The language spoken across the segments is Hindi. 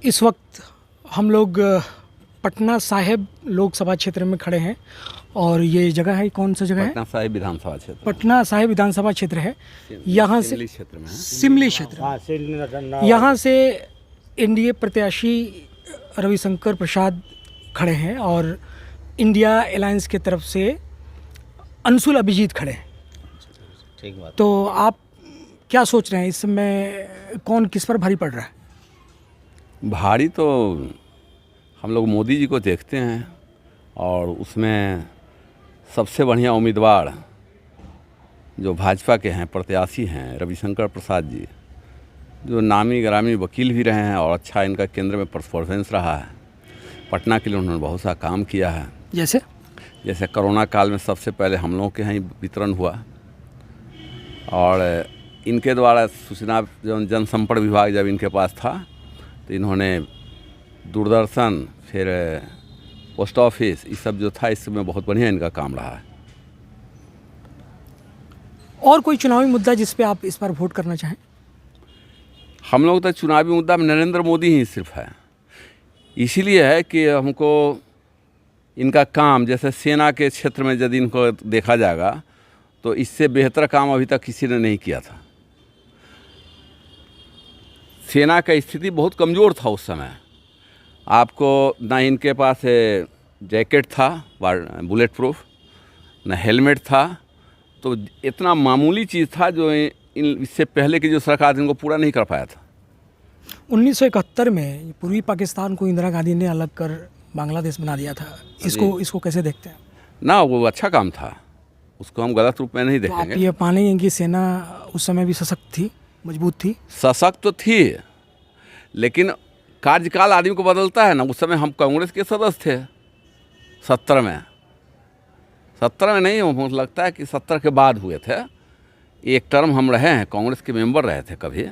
इस वक्त हम लोग पटना साहिब लोकसभा क्षेत्र में खड़े हैं और ये जगह है, कौन सा जगह है? पटना साहिब विधानसभा क्षेत्र। पटना साहिब विधानसभा क्षेत्र है। यहाँ से सिमली क्षेत्र में है। सिमली क्षेत्र, यहाँ से एनडीए प्रत्याशी रविशंकर प्रसाद खड़े हैं और इंडिया अलायंस की तरफ से अंशुल अभिजीत खड़े हैं। ठीक बात। तो आप क्या सोच रहे हैं इस समय कौन किस पर भारी पड़ रहा है? भारी तो हम लोग मोदी जी को देखते हैं और उसमें सबसे बढ़िया उम्मीदवार जो भाजपा के हैं, प्रत्याशी हैं, रविशंकर प्रसाद जी, जो नामी ग्रामी वकील भी रहे हैं और अच्छा इनका केंद्र में परफॉर्मेंस रहा है। पटना के लिए उन्होंने बहुत सा काम किया है। जैसे कोरोना काल में सबसे पहले हम लोगों के यहाँ वितरण हुआ और इनके द्वारा सूचना जनसंपर्क विभाग जब इनके पास था तो इन्होंने दूरदर्शन, फिर पोस्ट ऑफिस, ये सब जो था इसमें बहुत बढ़िया इनका काम रहा है। और कोई चुनावी मुद्दा जिस पे आप इस बार वोट करना चाहें? हम लोग तो चुनावी मुद्दा में नरेंद्र मोदी ही सिर्फ है। इसीलिए है कि हमको इनका काम, जैसे सेना के क्षेत्र में यदि इनको देखा जाएगा तो इससे बेहतर काम अभी तक किसी ने नहीं किया था। सेना का स्थिति बहुत कमज़ोर था उस समय। आपको ना इनके पास जैकेट था बुलेट प्रूफ, ना हेलमेट था, तो इतना मामूली चीज़ था जो इससे पहले की जो सरकार इनको पूरा नहीं कर पाया था। 1971 में पूर्वी पाकिस्तान को इंदिरा गांधी ने अलग कर बांग्लादेश बना दिया था। इसको कैसे देखते हैं? ना, वो अच्छा काम था, उसको हम गलत रूप में नहीं तो देखेंगे। आप ये पानेंगे कि सेना उस समय भी सशक्त थी, मजबूत थी? सशक्त तो थी, लेकिन कार्यकाल आदमी को बदलता है ना। उस समय हम कांग्रेस के सदस्य थे 70 में नहीं, मुझे लगता है कि 70 के बाद हुए थे। एक टर्म हम रहे हैं, कांग्रेस के मेंबर रहे थे। कभी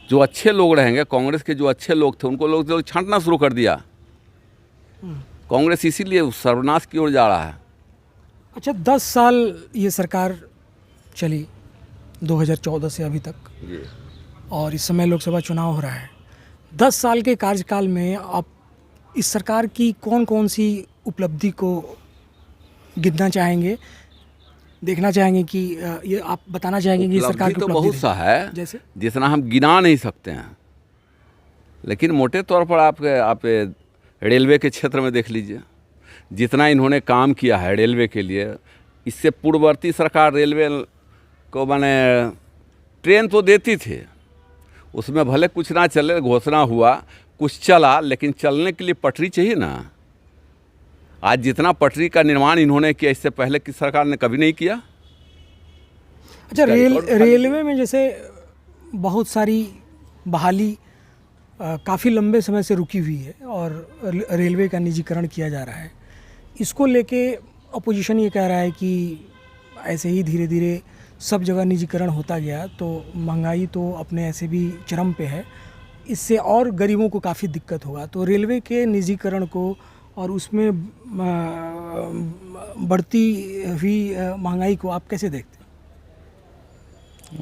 जो अच्छे लोग रहेंगे, कांग्रेस के जो अच्छे लोग थे उनको लोग छांटना शुरू कर दिया। कांग्रेस इसीलिए सर्वनाश की ओर जा रहा है। अच्छा, 10 साल ये सरकार चली 2014 से अभी तक जी। और इस समय लोकसभा चुनाव हो रहा है। 10 साल के कार्यकाल में आप इस सरकार की कौन कौन सी उपलब्धि को गिनना चाहेंगे, देखना चाहेंगे कि ये आप बताना चाहेंगे कि इस सरकार की तो उपलब्धि बहुत सा है, जैसे जितना हम गिना नहीं सकते हैं, लेकिन मोटे तौर पर आप रेलवे के क्षेत्र में देख लीजिए जितना इन्होंने काम किया है रेलवे के लिए। इससे पूर्ववर्ती सरकार रेलवे को माने ट्रेन तो देती थी, उसमें भले कुछ ना चले, घोषणा हुआ, कुछ चला, लेकिन चलने के लिए पटरी चाहिए ना। आज जितना पटरी का निर्माण इन्होंने किया इससे पहले की सरकार ने कभी नहीं किया। अच्छा, रेलवे में जैसे बहुत सारी बहाली काफ़ी लंबे समय से रुकी हुई है और रेलवे का निजीकरण किया जा रहा है। इसको लेके अपोजिशन ये कह रहा है कि ऐसे ही धीरे धीरे सब जगह निजीकरण होता गया तो महंगाई तो अपने ऐसे भी चरम पे है, इससे और गरीबों को काफ़ी दिक्कत होगा। तो रेलवे के निजीकरण को और उसमें बढ़ती हुई महंगाई को आप कैसे देखते हैं?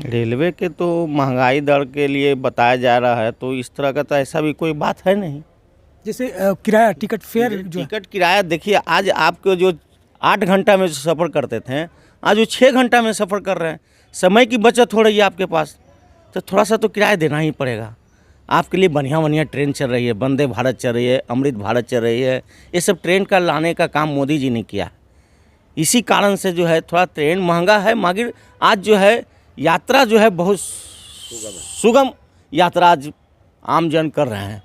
रेलवे के तो महंगाई दर के लिए बताया जा रहा है, तो इस तरह का तो ऐसा भी कोई बात है नहीं। जैसे किराया, टिकट फेयर, जो टिकट किराया देखिए, आज आपको जो 8 घंटा में सफ़र करते थे, आज वो 6 घंटा में सफ़र कर रहे हैं। समय की बचत हो रही है आपके पास, तो थोड़ा सा तो किराया देना ही पड़ेगा। आपके लिए बढ़िया ट्रेन चल रही है, वंदे भारत चल रही है, अमृत भारत चल रही है। ये सब ट्रेन का लाने का काम मोदी जी ने किया। इसी कारण से जो है थोड़ा ट्रेन महंगा है, मगर आज जो है यात्रा जो है बहुत सुगम यात्रा आज आम जन कर रहे हैं।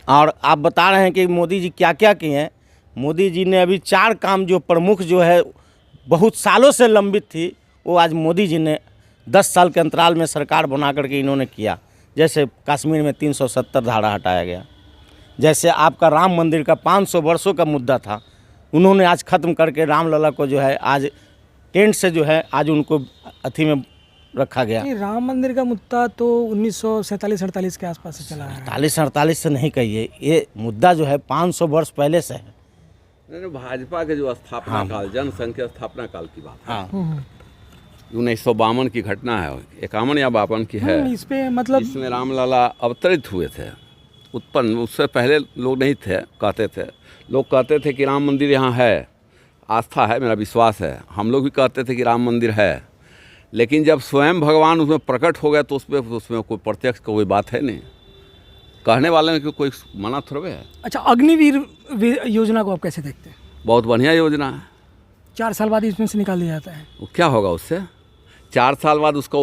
और आप बता रहे हैं कि मोदी जी क्या क्या किए हैं। मोदी जी ने अभी 4 काम जो प्रमुख जो है बहुत सालों से लंबित थी, वो आज मोदी जी ने 10 साल के अंतराल में सरकार बना करके इन्होंने किया। जैसे कश्मीर में 370 धारा हटाया गया, जैसे आपका राम मंदिर का 500 वर्षों का मुद्दा था, उन्होंने आज ख़त्म करके रामलला को जो है आज टेंट से जो है आज उनको अथी में रखा गया। राम मंदिर का मुद्दा तो 1947-48 के आसपास से चला है। 47-48 से नहीं कहिए, ये मुद्दा जो है 500 वर्ष पहले से है। नहीं, भाजपा के जो स्थापना काल, जनसंघ के स्थापना काल की बात है। हाँ, 1952 की घटना है, 51 या 52 की है। इस पे मतलब इसमें रामलला अवतरित हुए थे। उत्पन्न, उससे पहले लोग नहीं थे कहते थे। लोग कहते थे कि राम मंदिर यहाँ है, आस्था है, मेरा विश्वास है। हम लोग भी कहते थे कि राम मंदिर है, लेकिन जब स्वयं भगवान उसमें प्रकट हो गया तो उसमें कोई प्रत्यक्ष कोई बात है नहीं। कहने वाले में कोई मना थोड़े है। अच्छा, अग्निवीर योजना को आप कैसे देखते हैं? बहुत बढ़िया योजना है। 4 साल बाद इसमें से निकाल दिया जाता है। वो क्या होगा उससे? 4 साल बाद उसका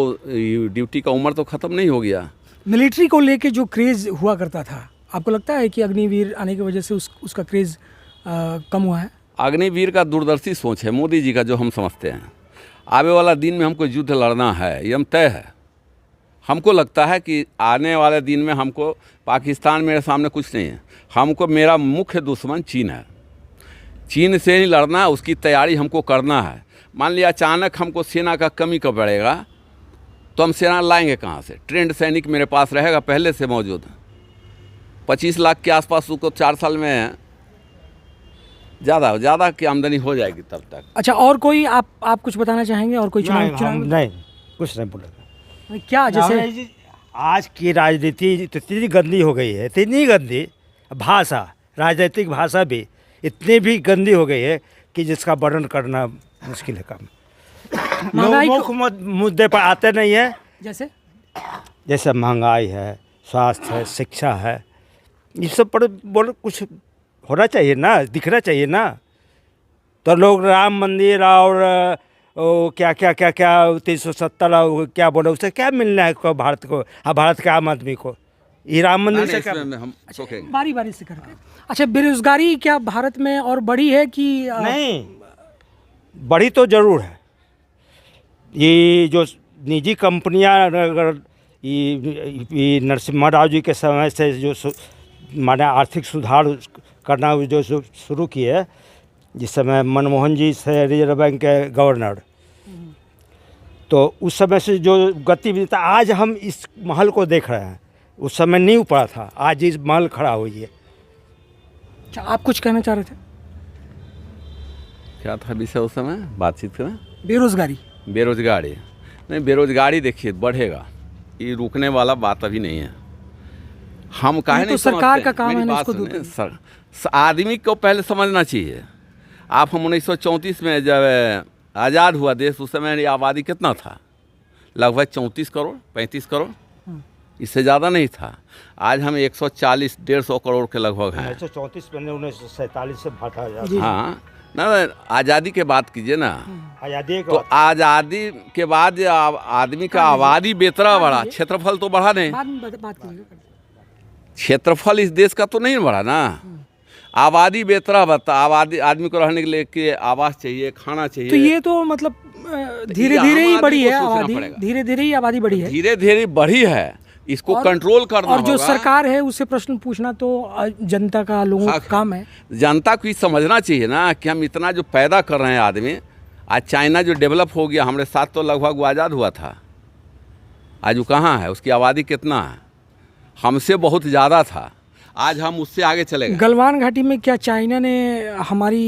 ड्यूटी का उम्र तो ख़त्म नहीं हो गया। मिलिट्री को लेके जो क्रेज़ हुआ करता था, आपको लगता है कि अग्निवीर आने की वजह से उसका क्रेज़ कम हुआ है? अग्निवीर का दूरदर्शी सोच है मोदी जी का, जो हम समझते हैं। आने वाला दिन में हमको युद्ध लड़ना है, ये हम तय है। हमको लगता है कि आने वाले दिन में हमको पाकिस्तान मेरे सामने कुछ नहीं है। हमको मेरा मुख्य दुश्मन चीन है। चीन से ही लड़ना है, उसकी तैयारी हमको करना है। मान लिया अचानक हमको सेना का कमी कब पड़ेगा तो हम सेना लाएंगे कहाँ से? ट्रेंड सैनिक मेरे पास रहेगा पहले से मौजूद। 25 लाख के आसपास उसको 4 साल में ज़्यादा की आमदनी हो जाएगी तब तक। अच्छा, और कोई आप कुछ बताना चाहेंगे? और कोई नहीं, चुनाव नहीं कुछ नहीं बोलेगा। क्या जैसे आज की राजनीति इतनी गंदी हो गई है, इतनी गंदी भाषा, राजनीतिक भाषा भी इतनी भी गंदी हो गई है कि जिसका वर्णन करना मुश्किल है काम। महंगाई लोग मुद्दे पर आते नहीं है। जैसे महंगाई है, स्वास्थ्य है, शिक्षा है, ये सब पर बोलो कुछ होना चाहिए ना, दिखना चाहिए ना। तो लोग राम मंदिर और क्या 370 क्या बोले, उससे क्या मिलना है को भारत को, भारत के आम आदमी को? ये राम मंदिर से क्या? हम सोचेंगे बारी बारी से करके। अच्छा, बेरोजगारी क्या भारत में और बढ़ी है कि नहीं? बढ़ी तो जरूर है। ये जो निजी कंपनियां, अगर ये नरसिम्हा राव जी के समय से जो माने आर्थिक सुधार करना जो शुरू किए, जिस समय मनमोहन जी से रिजर्व बैंक के गवर्नर, तो उस समय से जो गतिविधि था, आज हम इस महल को देख रहे हैं। उस समय नींव पड़ा था, आज इस महल खड़ा हुई है। अच्छा, आप कुछ कहना चाह रहे थे? क्या था विषय उस समय बातचीत करना? बेरोजगारी। बेरोजगारी नहीं, बेरोजगारी देखिए बढ़ेगा, ये रुकने वाला बात अभी नहीं है। हम काहे नहीं तो सरकार का काम है ना बात इसको दूर करना। आदमी को पहले समझना चाहिए। आप हम 1934 में जब आज़ाद हुआ देश, उस समय आबादी कितना था? लगभग 34 करोड़ 35 करोड़, इससे ज़्यादा नहीं था। आज हम 140-150 करोड़ के लगभग हैं। 1934 में 1947 से भाटा। हाँ ना, आज़ादी के बात कीजिए ना। आज़ादी तो आज़ादी के बाद आदमी का आबादी बेतरा बढ़ा, क्षेत्रफल तो बढ़ा नहीं। बात कीजिएगा। क्षेत्रफल इस देश का तो नहीं बढ़ा ना, आबादी बेतरा बढ़ता। आबादी, आदमी को रहने के लिए के आवास चाहिए, खाना चाहिए। तो ये तो मतलब धीरे धीरे ही बढ़ी है आबादी, धीरे धीरे ही आबादी बढ़ी है, धीरे धीरे बढ़ी है। इसको कंट्रोल करना और जो होगा। सरकार है उससे प्रश्न पूछना तो जनता का, लोगों का काम है। जनता को ये समझना चाहिए ना कि हम इतना जो पैदा कर रहे हैं आदमी। आज चाइना जो डेवलप हो गया, हमारे साथ तो लगभग वो आज़ाद हुआ था। आज वो कहाँ है? उसकी आबादी कितना है? हमसे बहुत ज़्यादा था। आज हम उससे आगे चले गए। गलवान घाटी में क्या चाइना ने हमारी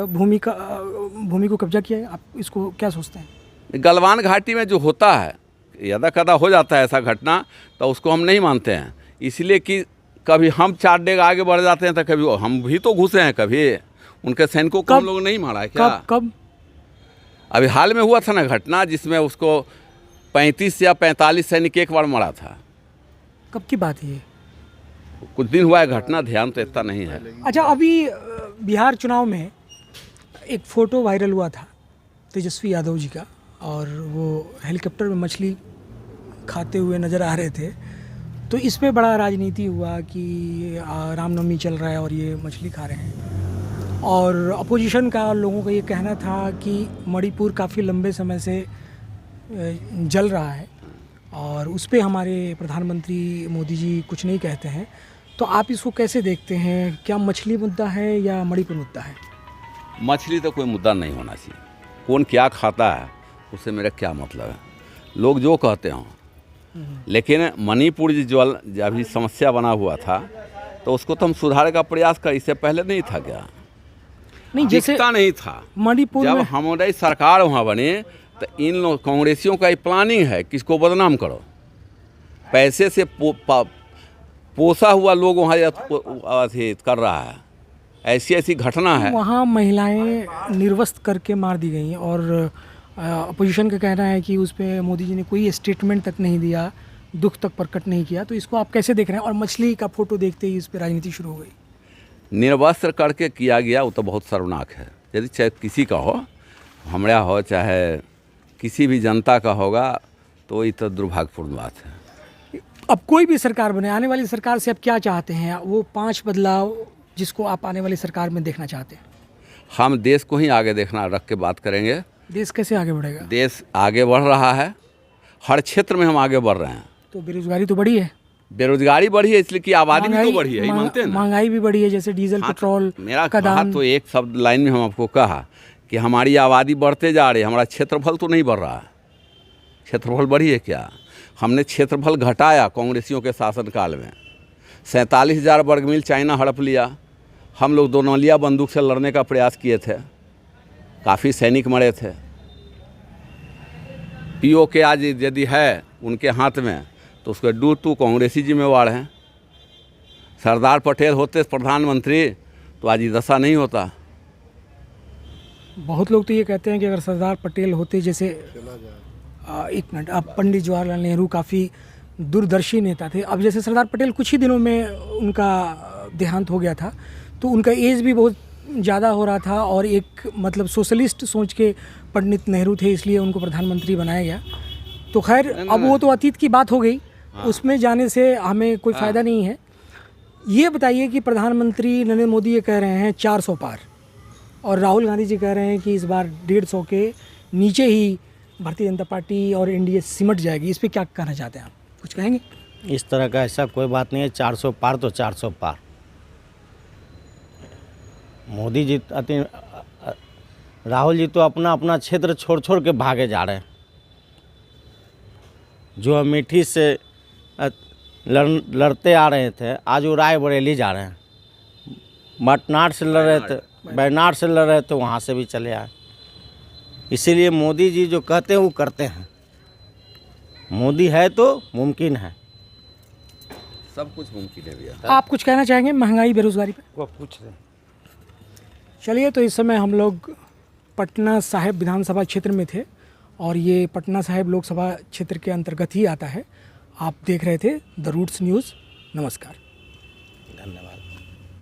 भूमि को कब्जा किया है? आप इसको क्या सोचते हैं? गलवान घाटी में जो होता है, यदा कदा हो जाता है ऐसा घटना, तो उसको हम नहीं मानते हैं। इसलिए कि कभी हम 4 डेग आगे बढ़ जाते हैं, तो कभी हम भी तो घुसे हैं। कभी उनके सैनिकों को हम लोग नहीं मारा है क्या? कब? अभी हाल में हुआ था ना घटना, जिसमें उसको 35 या 45 सैनिक एक बार मारा था। कब की बात है ये? कुछ दिन हुआ है घटना, ध्यान तो इतना नहीं है। अच्छा, अभी बिहार चुनाव में एक फ़ोटो वायरल हुआ था तेजस्वी यादव जी का, और वो हेलीकॉप्टर में मछली खाते हुए नज़र आ रहे थे। तो इस पे बड़ा राजनीति हुआ कि रामनवमी चल रहा है और ये मछली खा रहे हैं। और अपोजिशन का लोगों का ये कहना था कि मणिपुर काफ़ी लंबे समय से जल रहा है और उस पे हमारे प्रधानमंत्री मोदी जी कुछ नहीं कहते हैं। तो आप इसको कैसे देखते हैं? क्या मछली मुद्दा है या मणिपुर मुद्दा है? मछली तो कोई मुद्दा नहीं होना चाहिए। कौन क्या खाता है उससे मेरा क्या मतलब है? लोग जो कहते हों। लेकिन मणिपुर जो अभी समस्या बना हुआ था, तो उसको तो हम सुधारने का प्रयास कर। इससे पहले नहीं था क्या? नहीं, जैसे नहीं था। मणिपुर जब में हमारी सरकार वहाँ बनी, तो इन लोग कांग्रेसियों का ये प्लानिंग है किसको बदनाम करो, पैसे से पोसा हुआ लोग वहाँ अथी कर रहा है, ऐसी ऐसी घटना है। वहाँ महिलाएं निर्वस्त्र करके मार दी गई और अपोजिशन का कहना है कि उस पर मोदी जी ने कोई स्टेटमेंट तक नहीं दिया, दुख तक प्रकट नहीं किया। तो इसको आप कैसे देख रहे हैं? और मछली का फोटो देखते ही इस पर राजनीति शुरू हो गई। निर्वस्त्र करके किया गया वो तो बहुत शर्मनाक है। यदि चाहे किसी का हो, हमारा हो चाहे किसी भी जनता का होगा, तो ये तो दुर्भाग्यपूर्ण बात है। अब कोई भी सरकार बने, आने वाली सरकार से आप क्या चाहते हैं? वो 5 बदलाव जिसको आप आने वाली सरकार में देखना चाहते हैं। हम देश को ही आगे देखना रख के बात करेंगे। देश कैसे आगे बढ़ेगा? देश आगे बढ़ रहा है, हर क्षेत्र में हम आगे बढ़ रहे हैं। तो बेरोजगारी तो बढ़ी है, बेरोजगारी बढ़ी है, इसलिए कि आबादी भी तो बढ़ी है, ये मानते हैं ना। महंगाई भी बढ़ी है, जैसे डीजल पेट्रोल मेरा का कहा दाम। तो एक शब्द लाइन में हम आपको कहा कि हमारी आबादी बढ़ते जा रही है, हमारा क्षेत्रफल तो नहीं बढ़ रहा है। क्षेत्रफल बढ़ी है क्या? हमने क्षेत्रफल घटाया कांग्रेसियों के शासनकाल में। 47,000 वर्ग मील चाइना हड़प लिया। हम लोग दोनलिया बंदूक से लड़ने का प्रयास किए थे, काफ़ी सैनिक मरे थे। पीओके आज यदि है उनके हाथ में, तो उसके डू टू कांग्रेसी जिम्मेवार हैं। सरदार पटेल होते प्रधानमंत्री तो आज ये दशा नहीं होता। बहुत लोग तो ये कहते हैं कि अगर सरदार पटेल होते, जैसे एक मिनट, अब पंडित जवाहरलाल नेहरू काफ़ी दूरदर्शी नेता थे। अब जैसे सरदार पटेल कुछ ही दिनों में उनका देहांत हो गया था, तो उनका एज भी बहुत ज़्यादा हो रहा था और एक मतलब सोशलिस्ट सोच के पंडित नेहरू थे, इसलिए उनको प्रधानमंत्री बनाया गया। तो खैर अब वो तो अतीत की बात हो गई, उसमें जाने से हमें कोई फ़ायदा नहीं है। ये बताइए कि प्रधानमंत्री नरेंद्र मोदी ये कह रहे हैं 400 पार, और राहुल गांधी जी कह रहे हैं कि इस बार 150 के नीचे ही भारतीय जनता पार्टी और एनडीए सिमट जाएगी। इस पे क्या कहना चाहते हैं आप? कुछ कहेंगे? इस तरह का ऐसा कोई बात नहीं है। 400 पार तो 400 पार। मोदी जी राहुल जी तो अपना अपना क्षेत्र छोड़ छोड़ के भागे जा रहे हैं। जो अमेठी से लड़ते आ रहे थे, आज वो रायबरेली जा रहे हैं। बटनार से लड़ रहे थे, बैनार से लड़ रहे थे, वहाँ से भी चले आए। इसीलिए मोदी जी जो कहते हैं वो करते हैं। मोदी है तो मुमकिन है, सब कुछ मुमकिन है भैया। आप कुछ कहना चाहेंगे महंगाई बेरोजगारी पे? वो पूछ रहे हैं। चलिए, तो इस समय हम लोग पटना साहिब विधानसभा क्षेत्र में थे और ये पटना साहिब लोकसभा क्षेत्र के अंतर्गत ही आता है। आप देख रहे थे द रूट्स न्यूज़। नमस्कार।